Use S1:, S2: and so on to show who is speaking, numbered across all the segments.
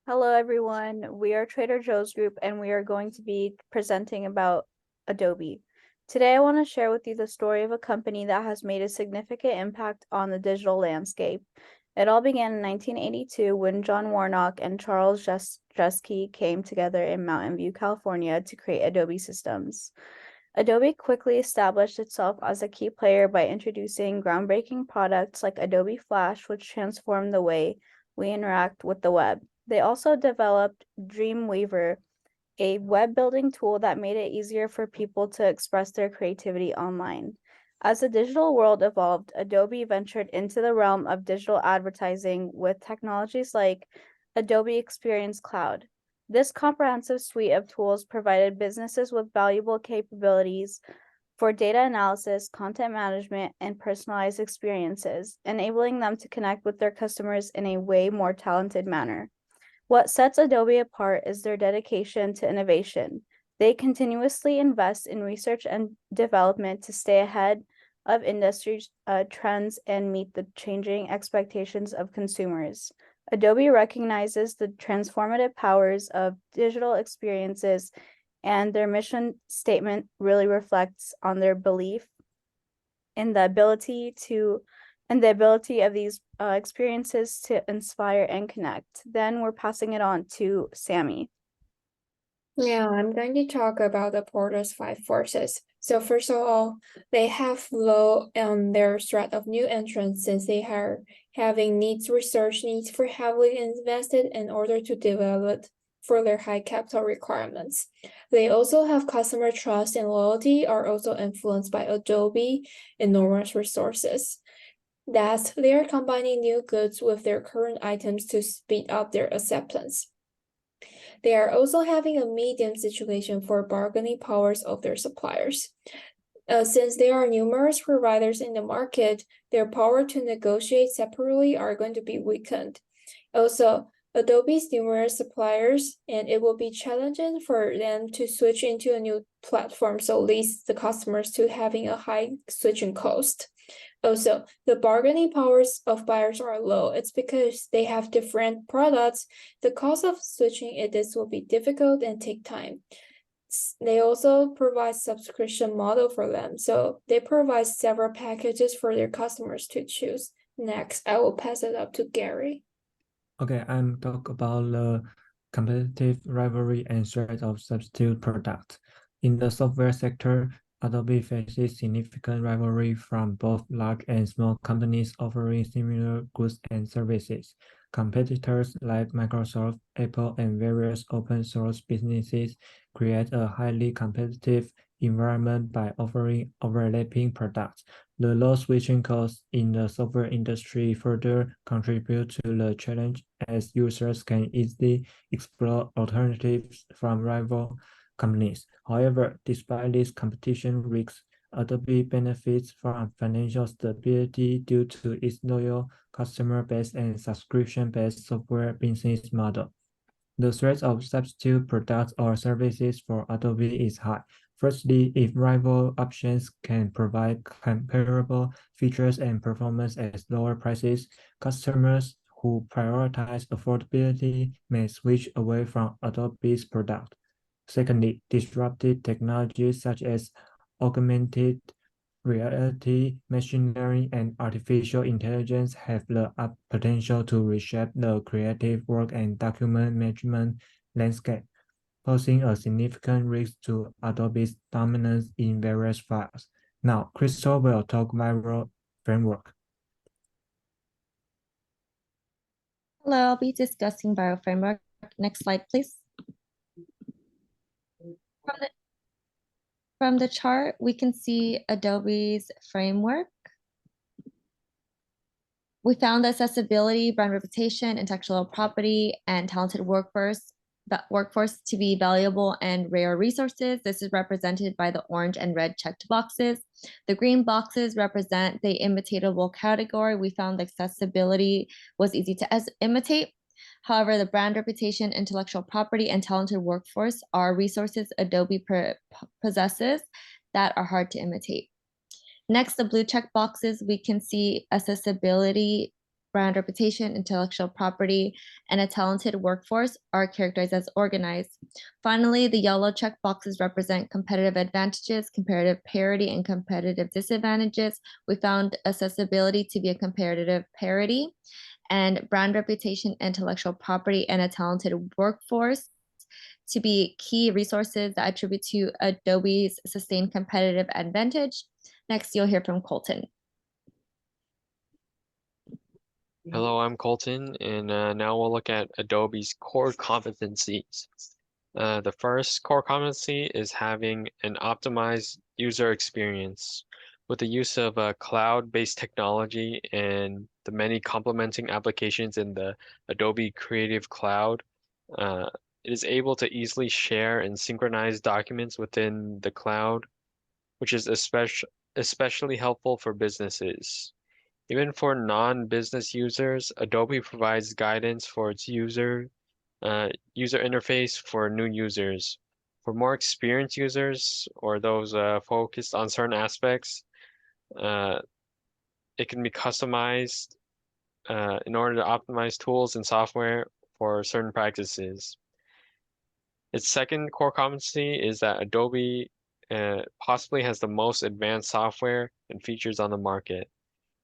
S1: Hello, everyone. We are Trader Joe's Group, and we are going to be presenting about Adobe. Today, I want to share with you the story of a company that has made a significant impact on the digital landscape. It all began in 1982 when John Warnock and Charles Jesky came together in Mountain View, California, to create Adobe Systems. Adobe quickly established itself as a key player by introducing groundbreaking products like Adobe Flash, which transformed the way we interact with the web. They also developed Dreamweaver, a web building tool that made it easier for people to express their creativity online. As the digital world evolved, Adobe ventured into the realm of digital advertising with technologies like Adobe Experience Cloud. This comprehensive suite of tools provided businesses with valuable capabilities for data analysis, content management, and personalized experiences, enabling them to connect with their customers in a way more talented manner. What sets Adobe apart is their dedication to innovation. They continuously invest in research and development to stay ahead of industry trends and meet the changing expectations of consumers. Adobe recognizes the transformative powers of digital experiences, and their mission statement really reflects on their belief in the ability of these experiences to inspire and connect. Then we're passing it on to Sammy.
S2: Yeah, I'm going to talk about the Porter's five forces. So first of all, they have low their threat of new entrants since they are having research needs for heavily invested in order to develop for their high capital requirements. They also have customer trust and loyalty are also influenced by Adobe enormous resources. That they are combining new goods with their current items to speed up their acceptance. They are also having a medium situation for bargaining powers of their suppliers. Since there are numerous providers in the market, their power to negotiate separately are going to be weakened. Also, Adobe's numerous suppliers, and it will be challenging for them to switch into a new platform, so leads the customers to having a high switching cost. Also, the bargaining powers of buyers are low. It's because they have different products. The cost of switching this will be difficult and take time. They also provide subscription model for them. So they provide several packages for their customers to choose. Next, I will pass it up to Gary.
S3: Okay, I'm talk about the competitive rivalry and threat of substitute products. In the software sector, Adobe faces significant rivalry from both large and small companies offering similar goods and services. Competitors like Microsoft, Apple, and various open source businesses create a highly competitive environment by offering overlapping products. The low switching costs in the software industry further contribute to the challenge as users can easily explore alternatives from rival companies. However, despite these competition risks, Adobe benefits from financial stability due to its loyal customer base and subscription-based software business model. The threat of substitute products or services for Adobe is high. Firstly, if rival options can provide comparable features and performance at lower prices, customers who prioritize affordability may switch away from Adobe's product. Secondly, disruptive technologies such as augmented reality, machine learning, and artificial intelligence have the potential to reshape the creative work and document management landscape, posing a significant risk to Adobe's dominance in various files. Now, Crystal will talk viral framework.
S4: Hello, I'll be discussing bioframework. Next slide, please. From the chart, we can see Adobe's framework. We found accessibility, brand reputation, intellectual property, and talented workforce to be valuable and rare resources. This is represented by the orange and red checked boxes. The green boxes represent the imitatable category. We found accessibility was easy to imitate. However, the brand reputation, intellectual property, and talented workforce are resources Adobe possesses that are hard to imitate. Next, the blue check boxes, we can see accessibility, brand reputation, intellectual property, and a talented workforce are characterized as organized. Finally, the yellow check boxes represent competitive advantages, comparative parity, and competitive disadvantages. We found accessibility to be a comparative parity, and brand reputation, intellectual property, and a talented workforce to be key resources that attribute to Adobe's sustained competitive advantage. Next, you'll hear from Colton.
S5: Hello, I'm Colton, and now we'll look at Adobe's core competencies. The first core competency is having an optimized user experience. With the use of cloud-based technology and the many complementing applications in the Adobe Creative Cloud, it is able to easily share and synchronize documents within the cloud, which is especially helpful for businesses. Even for non-business users, Adobe provides guidance for its user interface for new users. For more experienced users or those focused on certain aspects, it can be customized in order to optimize tools and software for certain practices. Its second core competency is that Adobe possibly has the most advanced software and features on the market.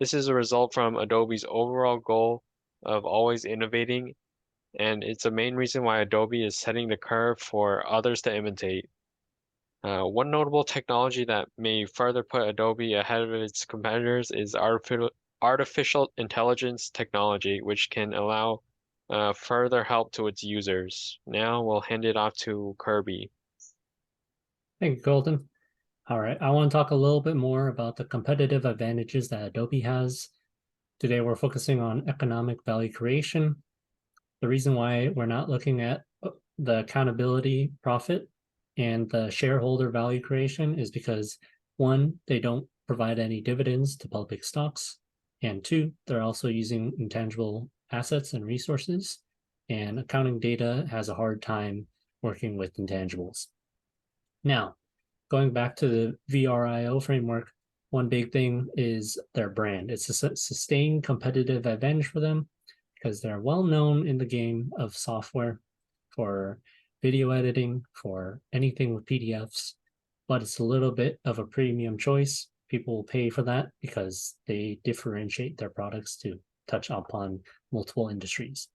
S5: This is a result from Adobe's overall goal of always innovating, and it's a main reason why Adobe is setting the curve for others to imitate. One notable technology that may further put Adobe ahead of its competitors is artificial intelligence technology, which can allow further help to its users. Now we'll hand it off to Kirby.
S6: Thank you, Colton. All right, I want to talk a little bit more about the competitive advantages that Adobe has. Today, we're focusing on economic value creation. The reason why we're not looking at the accountability profit and the shareholder value creation is because, one, they don't provide any dividends to public stocks, and two, they're also using intangible assets and resources, and accounting data has a hard time working with intangibles. Now, going back to the VRIO framework, one big thing is their brand. It's a sustained competitive advantage for them because they're well known in the game of software for video editing, for anything with PDFs, but it's a little bit of a premium choice. People will pay for that because they differentiate their products to touch upon multiple industries.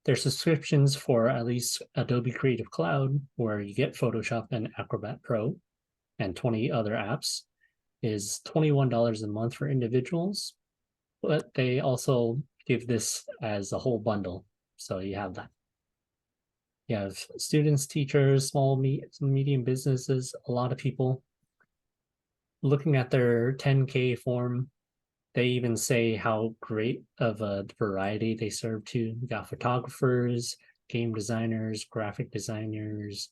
S6: Their subscriptions for at least Adobe Creative Cloud, where you get Photoshop and Acrobat Pro and 20 other apps, is $21 a month for individuals, but they also give this as a whole bundle. So you have that. You have students, teachers, small, medium businesses, a lot of people. Looking at their 10K form, they even say how great of a variety they serve to. You got photographers, game designers, graphic designers,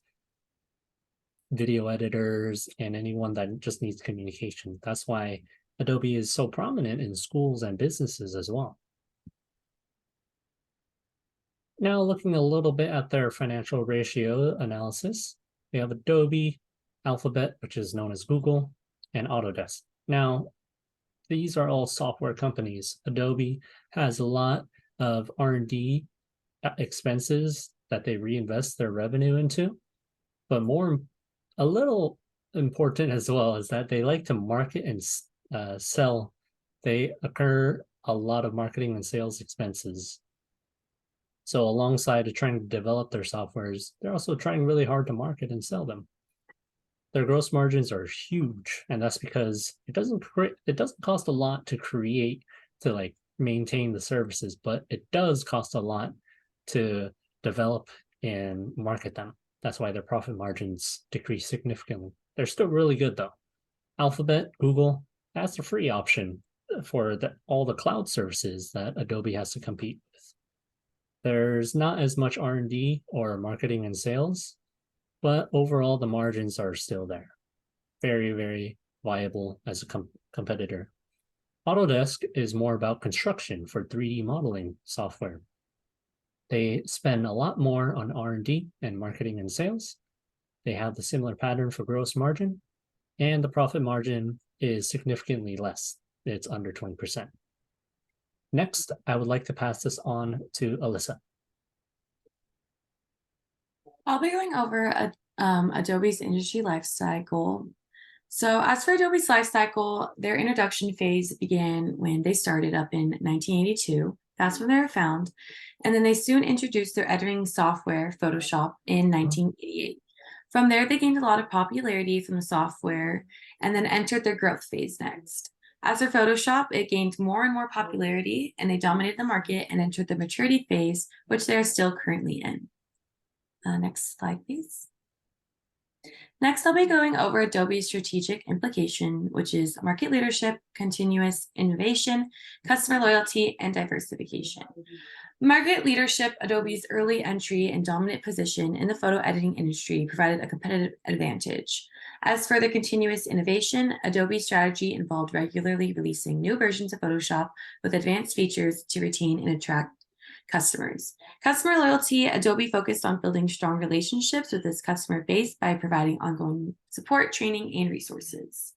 S6: video editors, and anyone that just needs communication. That's why Adobe is so prominent in schools and businesses as well. Now looking a little bit at their financial ratio analysis, we have Adobe, Alphabet, which is known as Google, and Autodesk. Now, these are all software companies. Adobe has a lot of R&D expenses that they reinvest their revenue into, but a little important as well is that they like to market and sell. They incur a lot of marketing and sales expenses. So alongside of trying to develop their softwares, they're also trying really hard to market and sell them. Their gross margins are huge, and that's because it doesn't cost a lot to create, to like maintain the services, but it does cost a lot to develop and market them. That's why their profit margins decrease significantly. They're still really good though. Alphabet, Google, that's a free option for all the cloud services that Adobe has to compete with. There's not as much R&D or marketing and sales, but overall the margins are still there. Very, very viable as a competitor. Autodesk is more about construction for 3D modeling software. They spend a lot more on R&D and marketing and sales. They have the similar pattern for gross margin, and the profit margin is significantly less. It's under 20%. Next, I would like to pass this on to Alyssa.
S7: I'll be going over Adobe's industry life cycle. So as for Adobe's life cycle, their introduction phase began when they started up in 1982. That's when they were found. And then they soon introduced their editing software, Photoshop, in 1988. From there, they gained a lot of popularity from the software and then entered their growth phase next. As for Photoshop, it gained more and more popularity, and they dominated the market and entered the maturity phase, which they are still currently in. Next slide, please. Next, I'll be going over Adobe's strategic implication, which is market leadership, continuous innovation, customer loyalty, and diversification. Market leadership, Adobe's early entry and dominant position in the photo editing industry provided a competitive advantage. As for the continuous innovation, Adobe's strategy involved regularly releasing new versions of Photoshop with advanced features to retain and attract customers. Customer loyalty, Adobe focused on building strong relationships with its customer base by providing ongoing support, training, and resources.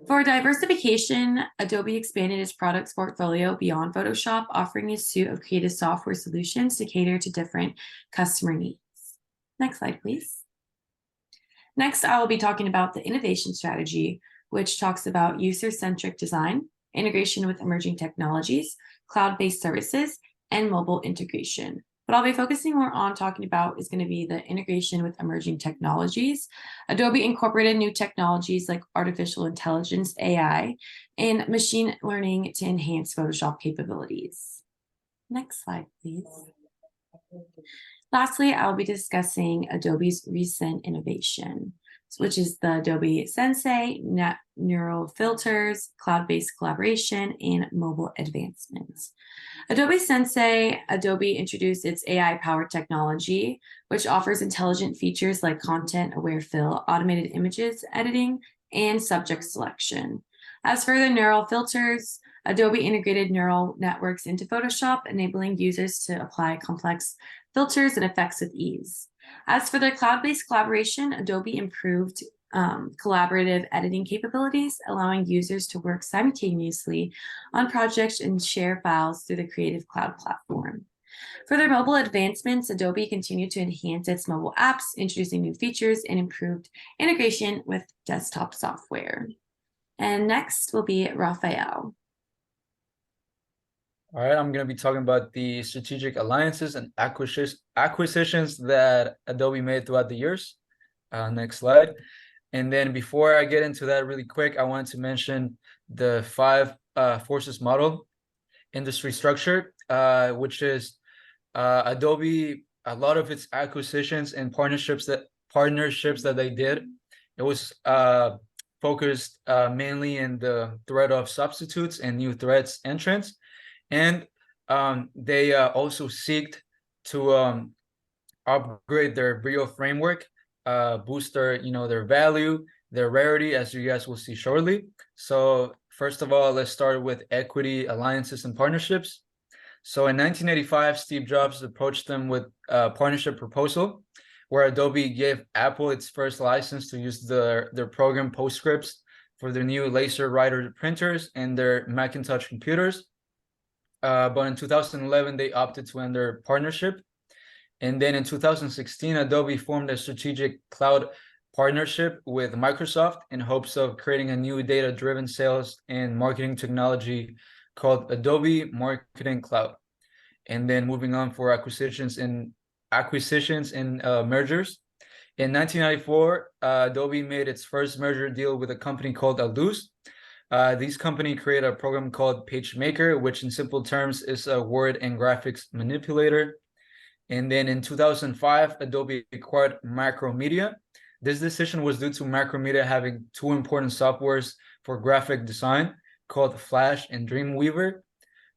S7: For diversification, Adobe expanded its products portfolio beyond Photoshop, offering a suite of creative software solutions to cater to different customer needs. Next slide, please. Next, I will be talking about the innovation strategy, which talks about user-centric design, integration with emerging technologies, cloud-based services, and mobile integration. What I'll be focusing more on talking about is going to be the integration with emerging technologies. Adobe incorporated new technologies like artificial intelligence, AI, and machine learning to enhance Photoshop capabilities. Next slide, please. Lastly, I'll be discussing Adobe's recent innovation, which is the Adobe Sensei, neural filters, cloud-based collaboration, and mobile advancements. Adobe Sensei, Adobe introduced its AI-powered technology, which offers intelligent features like content-aware fill, automated images editing, and subject selection. As for the neural filters, Adobe integrated neural networks into Photoshop, enabling users to apply complex filters and effects with ease. As for their cloud-based collaboration, Adobe improved collaborative editing capabilities, allowing users to work simultaneously on projects and share files through the Creative Cloud platform. For their mobile advancements, Adobe continued to enhance its mobile apps, introducing new features and improved integration with desktop software. And next will be Raphael.
S8: All right, I'm going to be talking about the strategic alliances and acquisitions that Adobe made throughout the years. Next slide. And then before I get into that really quick, I wanted to mention the 5 forces model industry structure, which is Adobe, a lot of its acquisitions and partnerships that they did, it was focused mainly in the threat of substitutes and new threats entrants. And they also seeked to upgrade their Brio framework, boost their value, their rarity, as you guys will see shortly. So first of all, let's start with equity, alliances, and partnerships. So in 1985, Steve Jobs approached them with a partnership proposal where Adobe gave Apple its first license to use their program PostScripts for their new laser writer printers and their Macintosh computers. But in 2011, they opted to end their partnership. And then in 2016, Adobe formed a strategic cloud partnership with Microsoft in hopes of creating a new data-driven sales and marketing technology called Adobe Marketing Cloud. And then moving on for acquisitions and mergers. In 1994, Adobe made its first merger deal with a company called Aldus. This company created a program called PageMaker, which in simple terms is a word and graphics manipulator. And then in 2005, Adobe acquired Macromedia. This decision was due to Macromedia having 2 important softwares for graphic design called Flash and Dreamweaver.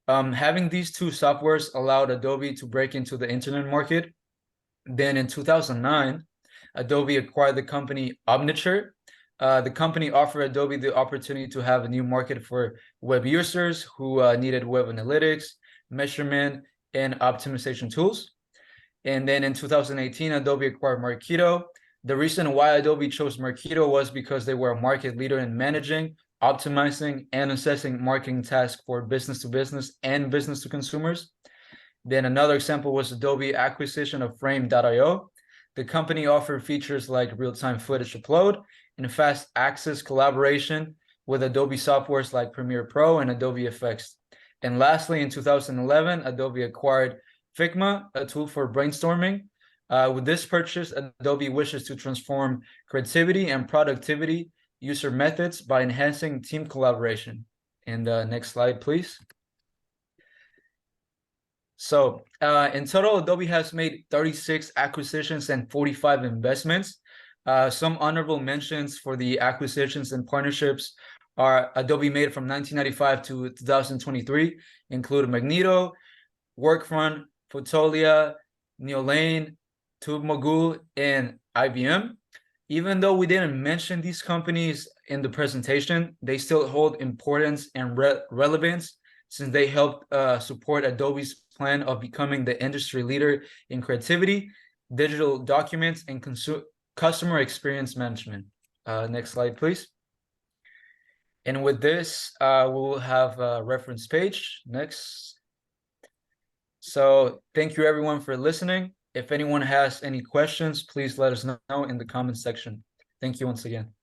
S8: Having these 2 softwares allowed Adobe to break into the internet market. Then in 2009, Adobe acquired the company Omniture. The company offered Adobe the opportunity to have a new market for web users who needed web analytics, measurement, and optimization tools. And then in 2018, Adobe acquired Marketo. The reason why Adobe chose Marketo was because they were a market leader in managing, optimizing and assessing marketing tasks for business to business and business to consumers. Then another example was Adobe acquisition of Frame.io. The company offered features like real-time footage upload and fast access collaboration with Adobe softwares like Premiere Pro and Adobe Effects. And lastly, in 2011, Adobe acquired Figma, a tool for brainstorming. With this purchase, Adobe wishes to transform creativity and productivity user methods by enhancing team collaboration. And next slide, please. So in total, Adobe has made 36 acquisitions and 45 investments. Some honorable mentions for the acquisitions and partnerships are Adobe made from 1995 to 2023, include Magneto, Workfront, Fotolia, Neolane, TubeMogul, and IBM. Even though we didn't mention these companies in the presentation, they still hold importance and relevance since they helped support Adobe's plan of becoming the industry leader in creativity, digital documents, and customer experience management. Next slide, please. And with this, we'll have a reference page. Next. So thank you everyone for listening. If anyone has any questions, please let us know in the comments section. Thank you once again.